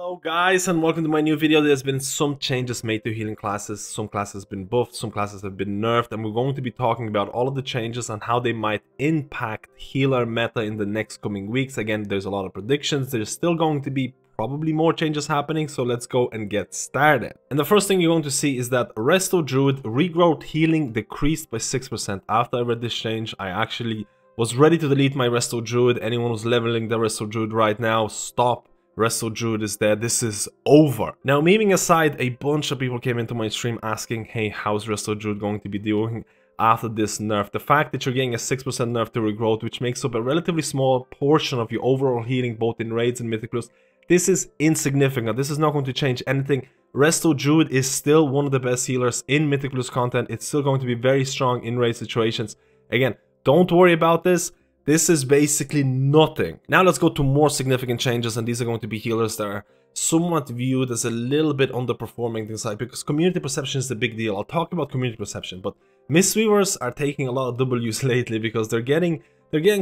Hello guys and welcome to my new video. There's been some changes made to healing classes. Some classes have been buffed, some classes have been nerfed, and we're going to be talking about all of the changes and how they might impact healer meta in the next coming weeks. Again, there's a lot of predictions. There's still going to be probably more changes happening, so let's go and get started. And the first thing you're going to see is that Resto Druid regrowth healing decreased by 6%. After I read this change, I actually was ready to delete my Resto Druid. Anyone who's leveling the Resto Druid right now, stop. Resto Druid is dead. This is over. Now, memeing aside, a bunch of people came into my stream asking, hey, how's Resto Druid going to be doing after this nerf? The fact that you're getting a 6% nerf to regrowth, which makes up a relatively small portion of your overall healing, both in raids and mythic plus, this is insignificant. This is not going to change anything. Resto Druid is still one of the best healers in mythic plus content. It's still going to be very strong in raid situations. Again, don't worry about this. This is basically nothing. Now let's go to more significant changes, and these are going to be healers that are somewhat viewed as a little bit underperforming things like, because community perception is the big deal. I'll talk about community perception, but Mistweavers are taking a lot of W's lately because they're getting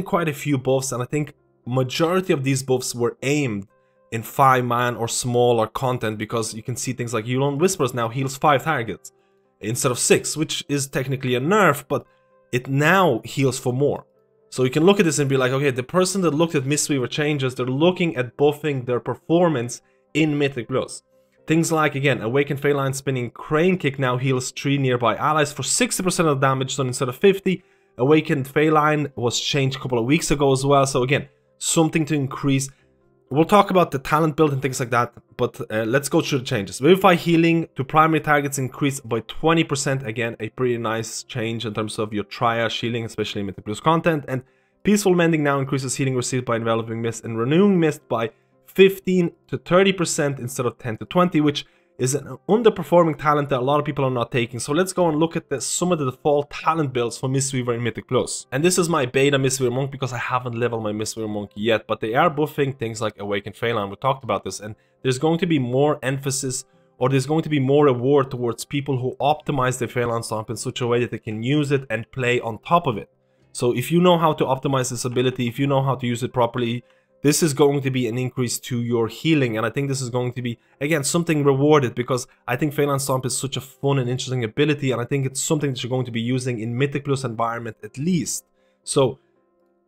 quite a few buffs, and I think majority of these buffs were aimed in 5-man or smaller content, because you can see things like Yulon Whispers now heals 5 targets instead of 6, which is technically a nerf, but it now heals for more. So you can look at this and be like, okay, the person that looked at Mistweaver changes, they're looking at buffing their performance in Mythic Plus. Things like, again, Awakened Feline Spinning Crane Kick now heals 3 nearby allies for 60% of the damage done instead of 50. Awakened Feline was changed a couple of weeks ago as well. So again, something to increase. We'll talk about the talent build and things like that, but let's go through the changes. Vivify healing to primary targets increased by 20%. Again, a pretty nice change in terms of your triage healing, especially in Mythic Plus content. And Peaceful Mending now increases healing received by Enveloping Mist and Renewing Mist by 15 to 30% instead of 10 to 20, which is an underperforming talent that a lot of people are not taking. So let's go and look at some of the default talent builds for Mistweaver in Mythic Plus. And this is my beta Mistweaver Monk because I haven't leveled my Mistweaver Monk yet, but they are buffing things like Awakened Feline. We talked about this, and there's going to be more emphasis, or there's going to be more reward towards people who optimize their Feline Stomp in such a way that they can use it and play on top of it. So if you know how to optimize this ability, if you know how to use it properly, this is going to be an increase to your healing, and I think this is going to be, again, something rewarded, because I think Feline Stomp is such a fun and interesting ability, and I think it's something that you're going to be using in Mythic Plus environment at least. So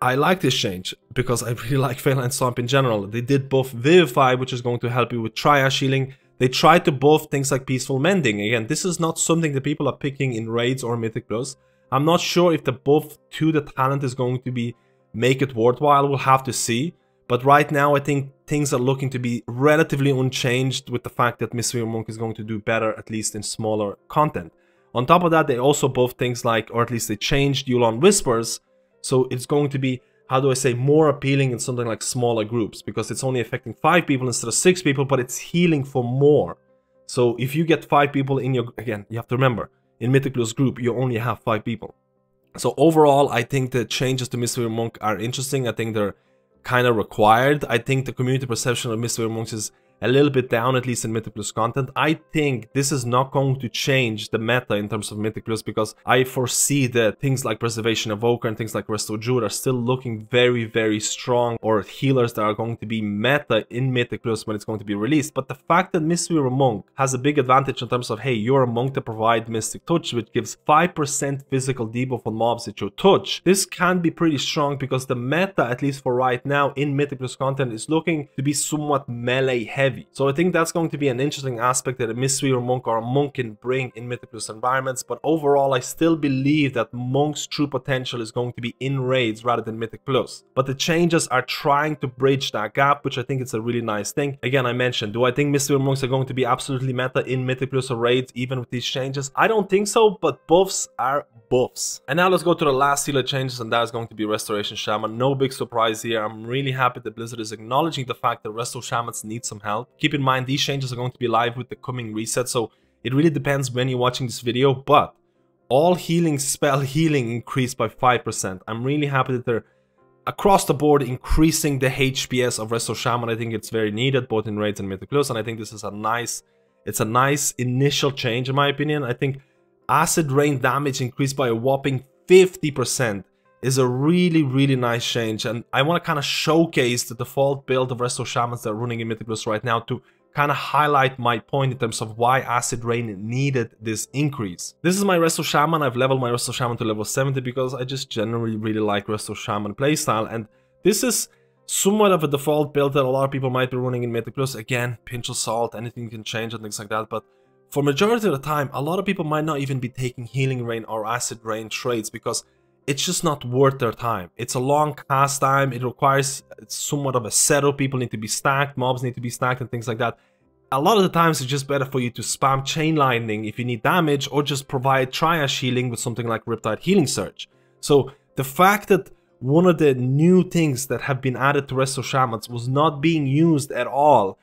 I like this change because I really like Feline Stomp in general. They did buff Vivify, which is going to help you with triage healing. They tried to buff things like Peaceful Mending. Again, this is not something that people are picking in raids or Mythic Plus. I'm not sure if the buff to the talent is going to make it worthwhile. We'll have to see. But right now, I think things are looking to be relatively unchanged, with the fact that Mistweaver Monk is going to do better, at least in smaller content. On top of that, they also buffed things like, or at least they changed Yulon Whispers. So it's going to be, how do I say, more appealing in something like smaller groups, because it's only affecting 5 people instead of 6 people, but it's healing for more. So if you get 5 people in your, again, you have to remember, in Mythic Plus group, you only have 5 people. So overall, I think the changes to Mistweaver Monk are interesting. I think they're kind of required. I think the community perception of Mistweaver Monks is a little bit down, at least in Mythic Plus content. I think this is not going to change the meta in terms of Mythic Plus, because I foresee that things like Preservation Evoker and things like Resto Druid are still looking very, very strong, or healers that are going to be meta in Mythic Plus when it's going to be released. But the fact that Mistweaver Monk has a big advantage in terms of, hey, you're a monk that provide Mystic Touch, which gives 5% physical debuff on mobs that you touch. This can be pretty strong, because the meta, at least for right now in Mythic Plus content, is looking to be somewhat melee heavy. So I think that's going to be an interesting aspect that a Mistweaver Monk or a monk can bring in Mythic Plus environments. But overall, I still believe that Monk's true potential is going to be in raids rather than Mythic Plus. But the changes are trying to bridge that gap, which I think is a really nice thing. Again, I mentioned, do I think Mistweaver Monks are going to be absolutely meta in Mythic Plus or raids even with these changes? I don't think so, but buffs are buffs. And now let's go to the last healer changes, and that is going to be Restoration Shaman. No big surprise here. I'm really happy that Blizzard is acknowledging the fact that Resto Shamans need some help. Keep in mind, these changes are going to be live with the coming reset, so it really depends when you're watching this video, but all healing spell healing increased by 5%. I'm really happy that they're across the board increasing the HPS of Resto Shaman. I think it's very needed both in raids and Mythic Plus, and I think this is a nice initial change in my opinion. I think acid rain damage increased by a whopping 50% is a really nice change, and I want to kind of showcase the default build of Resto Shamans that are running in Mythic Plus right now to kind of highlight my point in terms of why Acid Rain needed this increase. This is my Resto Shaman. I've leveled my Resto Shaman to level 70 because I just generally really like Resto Shaman playstyle, and this is somewhat of a default build that a lot of people might be running in Mythic Plus. Again, pinch of salt, anything can change and things like that, but for majority of the time, a lot of people might not even be taking Healing Rain or Acid Rain trades because it's just not worth their time. It's a long cast time, it requires somewhat of a setup, people need to be stacked, mobs need to be stacked and things like that. A lot of the times it's just better for you to spam Chain Lightning if you need damage, or just provide Triage healing with something like Riptide Healing Surge. So the fact that one of the new things that have been added to Resto Shamans was not being used at all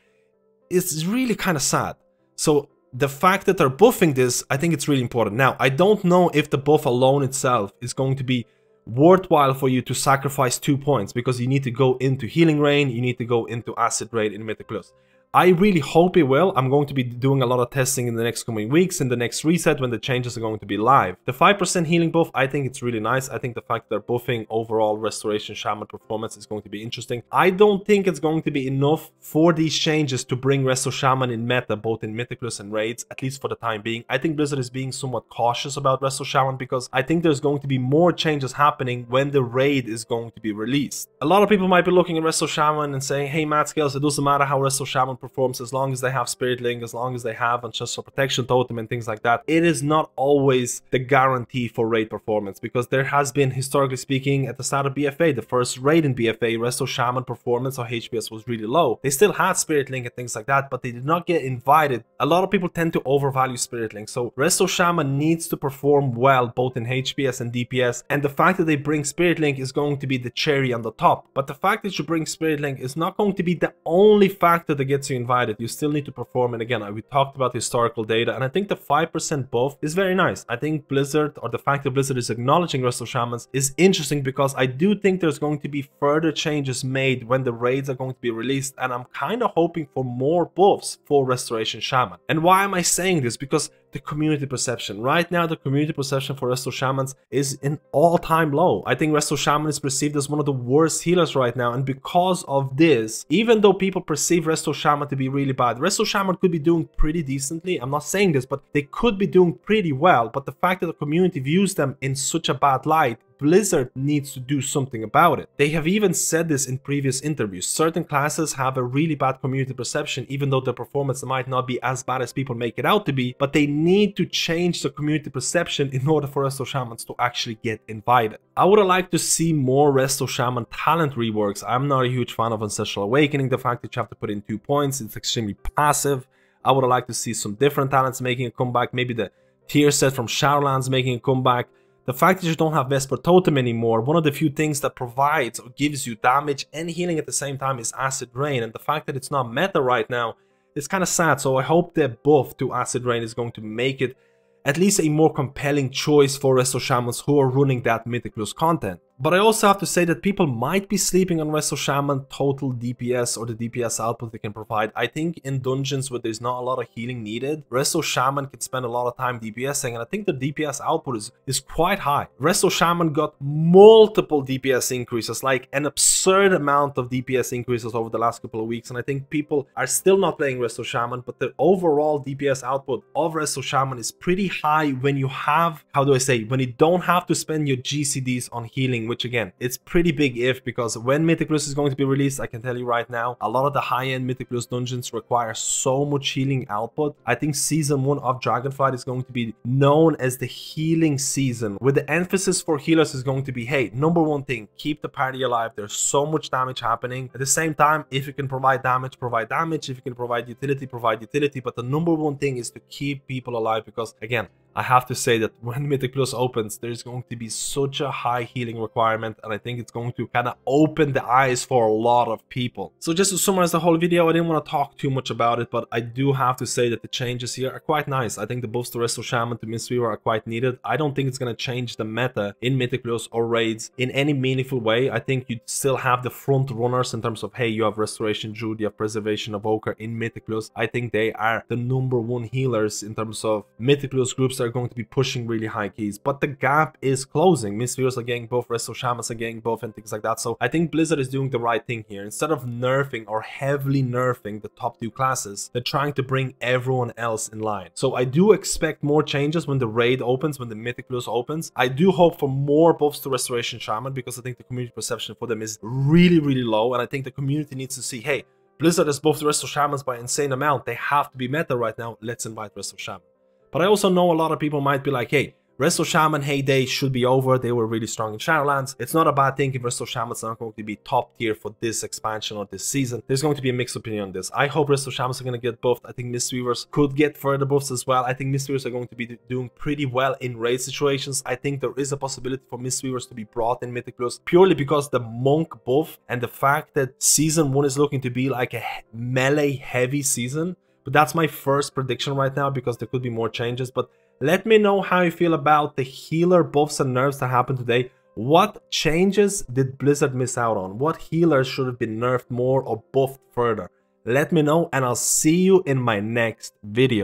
is really kind of sad. So the fact that they're buffing this, I think it's really important. Now, I don't know if the buff alone itself is going to be worthwhile for you to sacrifice 2 points, because you need to go into Healing Rain, you need to go into Acid Rain in Mythic Plus. I really hope it will. I'm going to be doing a lot of testing in the next coming weeks, in the next reset when the changes are going to be live. The 5% healing buff, I think it's really nice. I think the fact they're buffing overall Restoration Shaman performance is going to be interesting. I don't think it's going to be enough for these changes to bring Resto Shaman in meta, both in Mythic Plus and raids, at least for the time being. I think Blizzard is being somewhat cautious about Resto Shaman because I think there's going to be more changes happening when the raid is going to be released. A lot of people might be looking at Resto Shaman and saying, hey, MadSkillz, it doesn't matter how Resto Shaman performs as long as they have Spirit Link, as long as they have Ancestral Protection Totem and things like that. It is not always the guarantee for raid performance, because there has been, historically speaking, at the start of BFA, the first raid in BFA, Resto Shaman performance or HPS was really low. They still had Spirit Link and things like that, but they did not get invited. A lot of people tend to overvalue Spirit Link, so Resto Shaman needs to perform well both in HPS and DPS, and the fact that they bring Spirit Link is going to be the cherry on the top. But the fact that you bring Spirit Link is not going to be the only factor that gets you invited. You still need to perform, and again, we talked about historical data, and I think the 5% buff is very nice. I think Blizzard, or the fact that Blizzard is acknowledging Resto Shamans, is interesting, because I do think there's going to be further changes made when the raids are going to be released, and I'm kind of hoping for more buffs for Restoration Shaman. And why am I saying this? Because the community perception. Right now, the community perception for Resto Shamans is an all-time low. I think Resto Shaman is perceived as one of the worst healers right now, and because of this, even though people perceive Resto Shaman to be really bad, Resto Shaman could be doing pretty decently. I'm not saying this, but they could be doing pretty well, but the fact that the community views them in such a bad light, Blizzard needs to do something about it. They have even said this in previous interviews. Certain classes have a really bad community perception, even though their performance might not be as bad as people make it out to be, but they need to change the community perception in order for Resto Shamans to actually get invited. I would have liked to see more Resto Shaman talent reworks. I'm not a huge fan of Ancestral Awakening, the fact that you have to put in 2 points, it's extremely passive. I would have liked to see some different talents making a comeback, maybe the tier set from Shadowlands making a comeback. The fact that you don't have Vesper Totem anymore, one of the few things that provides or gives you damage and healing at the same time is Acid Rain, and the fact that it's not meta right now is kind of sad. So I hope the buff to Acid Rain is going to make it at least a more compelling choice for Resto Shamans who are running that Mythic Plus content. But I also have to say that people might be sleeping on Resto Shaman total DPS or the DPS output they can provide. I think in dungeons where there's not a lot of healing needed, Resto Shaman can spend a lot of time DPSing, and I think the DPS output is quite high. Resto Shaman got multiple DPS increases, like an absurd amount of DPS increases over the last couple of weeks, and I think people are still not playing Resto Shaman, but the overall DPS output of Resto Shaman is pretty high when you have, how do I say, when you don't have to spend your GCDs on healing, which again, it's pretty big if, because when Mythic Plus is going to be released, I can tell you right now, a lot of the high-end Mythic Plus dungeons require so much healing output. I think Season 1 of Dragonflight is going to be known as the healing season, with the emphasis for healers is going to be, hey, number one thing, keep the party alive. There's so much damage happening. At the same time, if you can provide damage, provide damage. If you can provide utility, provide utility. But the number one thing is to keep people alive, because again, I have to say that when Mythic Plus opens, there's going to be such a high healing requirement, and I think it's going to kind of open the eyes for a lot of people. So just to summarize the whole video, I didn't want to talk too much about it, but I do have to say that the changes here are quite nice. I think the buffs to Resto Shaman, to Mistweaver are quite needed. I don't think it's going to change the meta in Mythic Plus or raids in any meaningful way. I think you'd still have the front runners in terms of, hey, you have Restoration Druid, you have Preservation Evoker in Mythic Plus. I think they are the #1 healers in terms of Mythic Plus groups are going to be pushing really high keys, but the gap is closing. Mistweavers are getting buff, Resto Shamans are getting buff, and things like that. So I think Blizzard is doing the right thing here. Instead of nerfing or heavily nerfing the top 2 classes, they're trying to bring everyone else in line. So I do expect more changes when the raid opens, when the Mythic Plus opens. I do hope for more buffs to Restoration Shaman, because I think the community perception for them is really, really low, and I think the community needs to see, hey, Blizzard has buffed the Resto Shamans by an insane amount. They have to be meta right now. Let's invite Resto Shaman. But I also know a lot of people might be like, hey, Resto Shaman heyday should be over. They were really strong in Shadowlands. It's not a bad thing if Resto Shamans are not going to be top tier for this expansion or this season. There's going to be a mixed opinion on this. I hope Resto Shamans are going to get buffed. I think Mistweavers could get further buffs as well. I think Mistweavers are going to be doing pretty well in raid situations. I think there is a possibility for Mistweavers to be brought in Mythic Plus purely because the Monk buff and the fact that Season 1 is looking to be like a melee heavy season. But that's my first prediction right now, because there could be more changes. But let me know how you feel about the healer buffs and nerfs that happened today. What changes did Blizzard miss out on? What healers should have been nerfed more or buffed further? Let me know, and I'll see you in my next video.